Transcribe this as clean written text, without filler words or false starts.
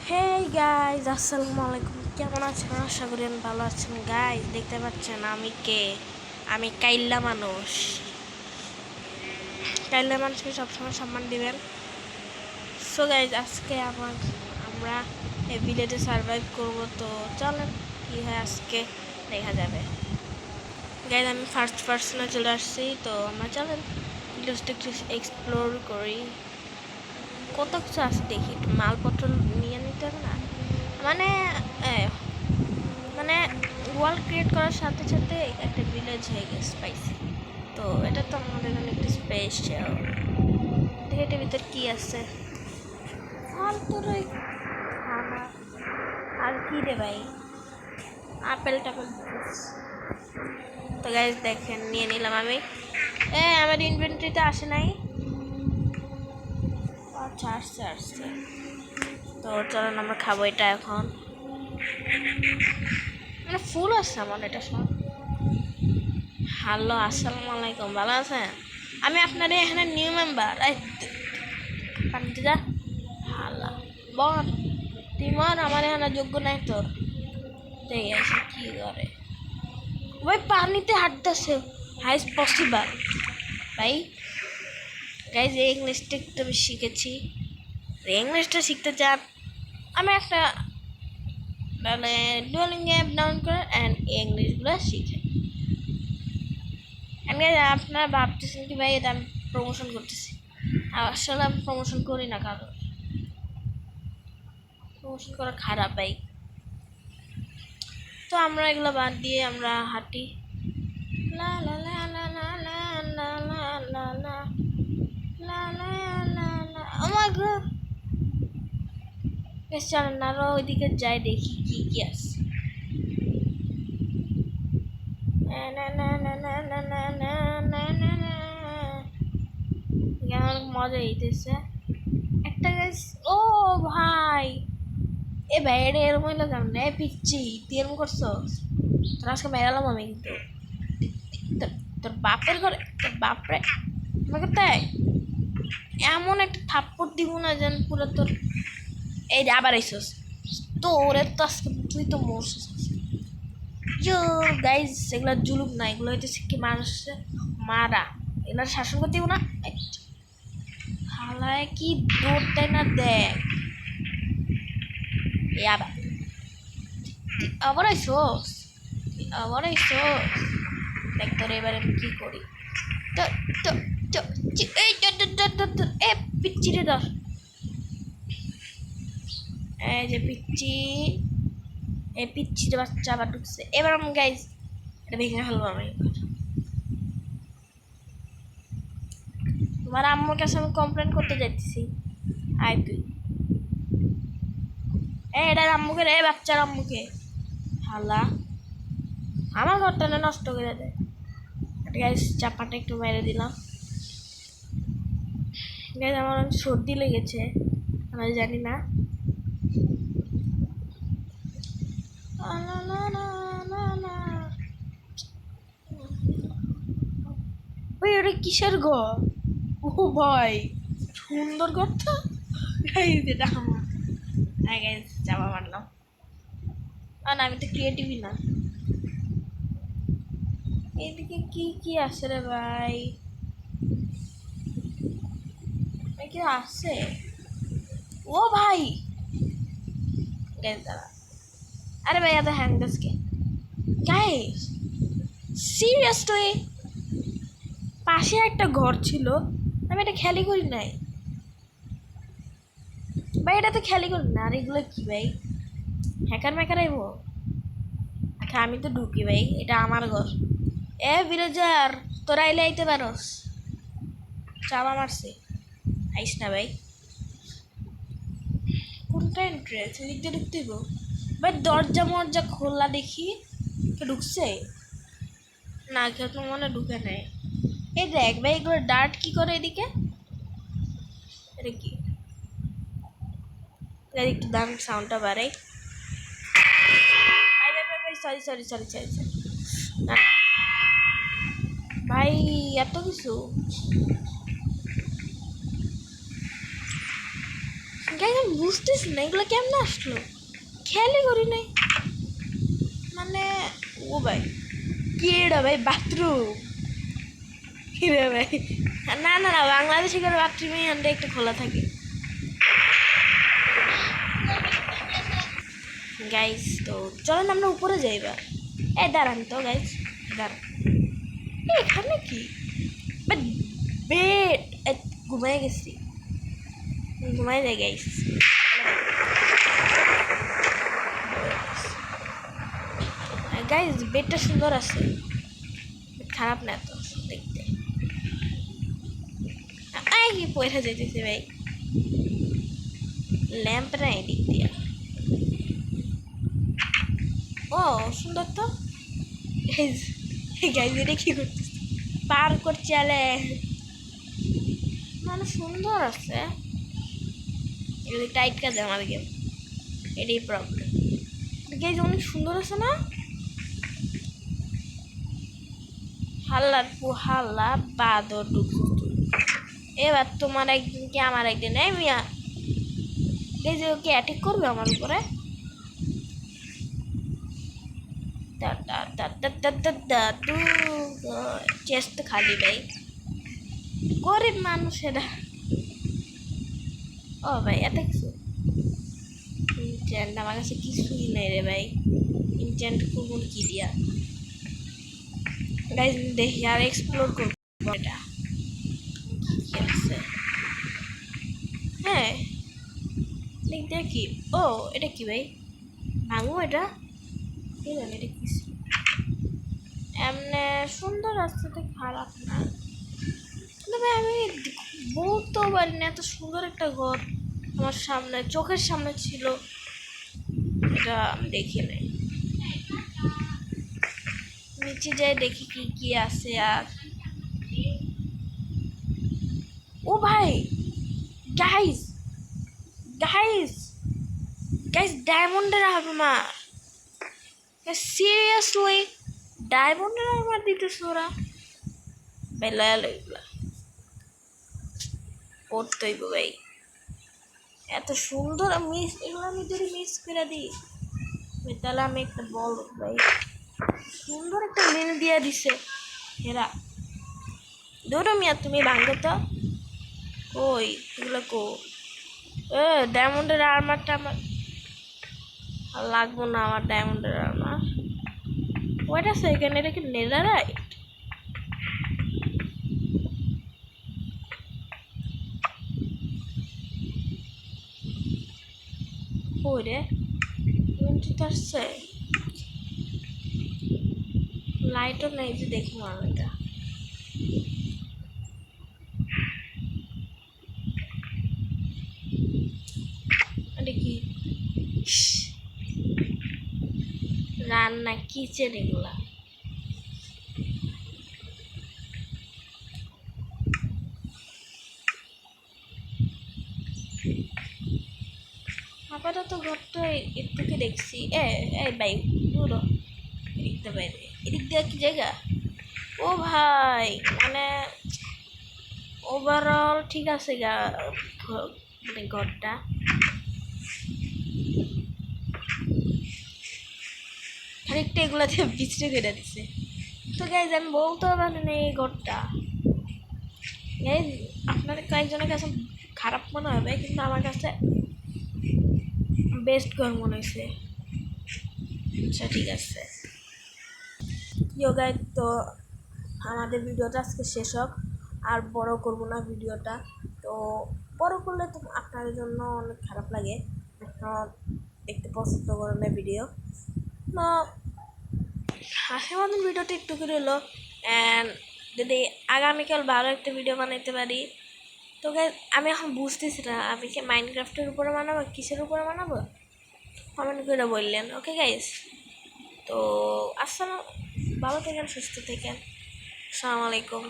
Hey guys, আসসালামু আলাইকুম। কেমন আছেন? আশা করি আমি ভালো আছেন। গাইজ, দেখতে পাচ্ছেন আমি কে? আমি কাইল্লা মানুষ। কাইল্লা মানুষকে সবসময় সম্মান দিবেন। সো গাইজ, আজকে আমরা এই ভিলেজে সার্ভাইভ করব। তো চলেন কি হয় আজকে দেখা যাবে। গাইজ, আমি ফার্স্ট পার্সনে চলে আসছি। তো আমরা চলেন ভিলেজটা একটু এক্সপ্লোর করি। কত কিছু আছে দেখি, একটু মালপত্র নিয়ে নিতে হবে না? মানে মানে ওয়াল ক্রিয়েট করার সাথে সাথে একটা ভিলেজ হয়ে গেছে পাইছি। তো এটা তো আমাদের জন্য একটু স্পেশাল। দেখে এটার ভিতর কি আছে। ফালতুর ওই খানা আর কি রে ভাই, আপেল টাপেল। তো গাইজ দেখেন, নিয়ে নিলাম আমি। আমার ইনভেন্টরিতে আসে নাই। আচ্ছা, আসছে আসছে। তো চলেন আমরা খাবো এটা এখন। মানে ফুল আছে আমার এটা সব। হ্যালো, আসসালামু আলাইকুম, ভালো আছেন? আমি আপনার এখানে নিউ মেম্বার। পানিতে যা। হালা বল, তুই মর, আমার এখানে যোগ্য নাই তোর। ঠিক আছে, কি করে ভাই পানিতে হাঁটতেছে? হাইস পসিবল ভাই। গাইজ, এই ইংলিশটা একটু আমি শিখেছি। ইংলিশটা শিখতে চান? আমি একটা মানে ডুয়োলিঙ্গো অ্যাপ ডাউন করে অ্যান্ড ইংলিশগুলো শিখে। আপনারা ভাবতেছেন কি ভাই এটা আমি প্রমোশন করতেছি? আসলে আমি প্রমোশন করি না, কারণ প্রমোশন করা খারাপ ভাই। তো আমরা এগুলো বাদ দিয়ে আমরা হাঁটি। লা লা লা লা লা লা লা লা লা লা লা লা লা লা। ও মাই গড, বেশ চলেন আরো ওইদিকে যাই, দেখি কি কি আছে। না না না না না না না না না না, অনেক মজা হইতেছে একটা গাছ। ও ভাই, এ ভাই এটা এরকম হইলো কেমন? পিচ্ছি, তুই এরকম করছো? তোর আজকে মেরালাম আমি কিন্তু। তোর বাপের ঘরে, তোর বাপরে আমাকে তাই এমন একটা থাপ্পড় দিব না যেন পুরো তোর। এই যে আবার আইসস তো, ওরে তো আজকে তুই তো মরছিস। গাইজ, এগুলো জুলুম না, এগুলো হইতেছে কি মানুষের মারা। এগুলো শাসন করতে দিব না। হালায় কি দৌড়টাই না দেখ। এ আবার আবার আইসস, আবার আইসস। দেখ তোর এবারে আমি কি করি। তো তো তো এই এ পিচ্ছি রে ধর। এই যে পিচ্ছি, এই পিচ্ছির বাচ্চা আবার ঢুকছে। এবার আমি গাইজ এটা ভেঙে ফেলবো আমি। তোমার আম্মুর কাছে আমি কমপ্লেন করতে যাইতেছি। আয় তুই, এটার আম্মুকে রে, বাচ্চার আম্মুকে। হালা আমার ঘরটা না নষ্ট করে দেয়। গাইজ চাপাটা একটু মেরে দিলাম। গাইজ আমার অনেক সর্দি লেগেছে, আমি জানি না। ওই ওটা কিসের ঘর? ও ভাই, সুন্দর ঘরটা। গাইজ এটা আমার। হ্যাঁ গাইজ, চাপা মারলাম। না, আমি তো ক্রিয়েটিভই না। এদিকে কি কি আছে রে ভাই? কি আছে? ও ভাই, গাইজ দাঁড়া। আরে ভাই এত হ্যাং গাছকে। গাইজ সিরিয়াসলি, পাশে একটা ঘর ছিল, আমি এটা খেয়ালই করি নাই ভাই। এটা তো খেয়ালই করি না। আর এগুলো কি ভাই, হ্যাকার ম্যাকার আইব? আচ্ছা আমি তো ঢুকি ভাই, এটা আমার ঘর। ভিলেজার, তোরা আইলে আইতে পারস। চাপা মারছে, আইস না ভাই। কোনটা এন্ট্রেন্স? লিখতে ঢুকতে ভাই, দরজা মরজা খোলা দেখি। কে ঢুকছে? না, কেউ তো মনে ঢুকে নেই। এই দেখ ভাই, এগুলো ডার্ট কি করে এদিকে? এটা কি? একটু দাম সাউন্ডটা বাড়াই। ভাই sorry sorry sorry sorry sorry. ভাই এত কিছু গাইজ আমি বুঝতেছি না এগুলো কেমন আসলো, খেয়ালই করি নাই। মানে ও ভাই কি এটা ভাই, বাথরুম কি রে ভাই? না না না, বাংলাদেশে করে বাথরুমে হান্ডে একটু খোলা থাকে। গাইজ তো চলেন আমরা উপরে যাই এবার। দাঁড়ান তো গাইজ, দাঁড়ান। এখানে কি বেড? ঘুমাই গেছি, ঘুমাই যাই গাইজ। গাইজ বেডটা সুন্দর আছে, খারাপ না তো দেখতে। কি পয়সা যেতেছে ভাই, ল্যাম্প না এদিক দিয়া। ও সুন্দর তো গাইজ, এটা কি করতেছে? পার করছে আলে, মানে সুন্দর আছে। এগুলি টাইট কাজ আমার গেম, এটাই প্রবলেম। গাইজ অনেক সুন্দর আছে না? হাল্লার হাল্লা বাদর ঢুকছিস তুই। এবার তোমার একদিন কি আমার একদিন, এই মিয়া গাইজ ওকে অ্যাটাক করবে আমার উপরে। চেষ্ট খালি ভাই, গরিব মানুষেরা। ও ভাই এত কিছু ইনটেন্ট আমার কাছে কিছুই নেই রে ভাই। ইনটেন্ট করবো কি দিয়া গাইজ, দেখি আর এক্সপ্লোর করবো এটা কি আছে। হ্যাঁ দেখি। ও এটা কি ভাই, ভাঙো এটা, কি জানি এটা কি। এমনি সুন্দর আছে তো, খারাপ না। তবে আমি বলতেও পারি না, এত সুন্দর একটা ঘর আমার সামনে, চোখের সামনে ছিল, এটা আমি দেখি নাই। নিচে যাই দেখি কি কি আছে। আর ও ভাই গাইস গাইস গাইস, ডায়মন্ডের আর্মার, সিরিয়াসলি ডায়মন্ডের আর্মার দিতেছে ওরা। বেলাল এগুলা পড়তেই ভাই, এত সুন্দর মিস, এগুলো আমি যদি মিস করে দিই তাহলে আমি একটা বল ভাই। সুন্দর একটা মিল দিয়ে দিছে এরা। ধরো মিয়া তুমি ভাঙো তো, ওই এগুলো কো ডায়মন্ডের আর্মারটা আমার লাগবো না, আমার ডায়মন্ডের আর্মার। ওয়েট আ সেকেন্ড, এটা কি নেদাররাইট? ওই রে আসছে, লাইটও নেই যে দেখি আমি এটা। এটা কি রান্না কিচেন এগুলা? আপাতত ঘরটা এর থেকে দেখছি। এই ভাই দূর, এদিকতে বাইরে, এদিক দিয়ে কি জায়গা? ও ভাই মানে ওভারঅল ঠিক আছে গা, মানে ঘরটা খানিকটা এগুলো দিয়ে বিছড়ে কেটে দিছে। তো গাইজ আমি বলতেও পারি না এই ঘরটা। গাইজ আপনাদের কয়েকজনের কাছে খারাপ মনে হবে, কিন্তু আমার কাছে বেস্ট ঘর মনে হয়েছে। আচ্ছা ঠিক আছে গাইজ, তো আমাদের ভিডিওটা আজকে শেষ হোক, আর বড় করব না ভিডিওটা। তো বড় করলে তো আপনাদের জন্য অনেক খারাপ লাগে, আপনারা দেখতে পছন্দ করেন না ভিডিও। তো হাসি মতন ভিডিওটা একটু করে হলো, অ্যান্ড যদি আগামীকাল ভালো একটা ভিডিও বানাইতে পারি। তো গাইজ আমি এখন বুঝতেছি না আমি কি মাইনক্রাফটের উপরে বানাবো, কিসের উপরে বানাবো, কমেন্ট করে বললেন। ওকে গাইজ, তো আসসালাম, ভালো থাকেন, সুস্থ থাকেন, আসসালামু আলাইকুম।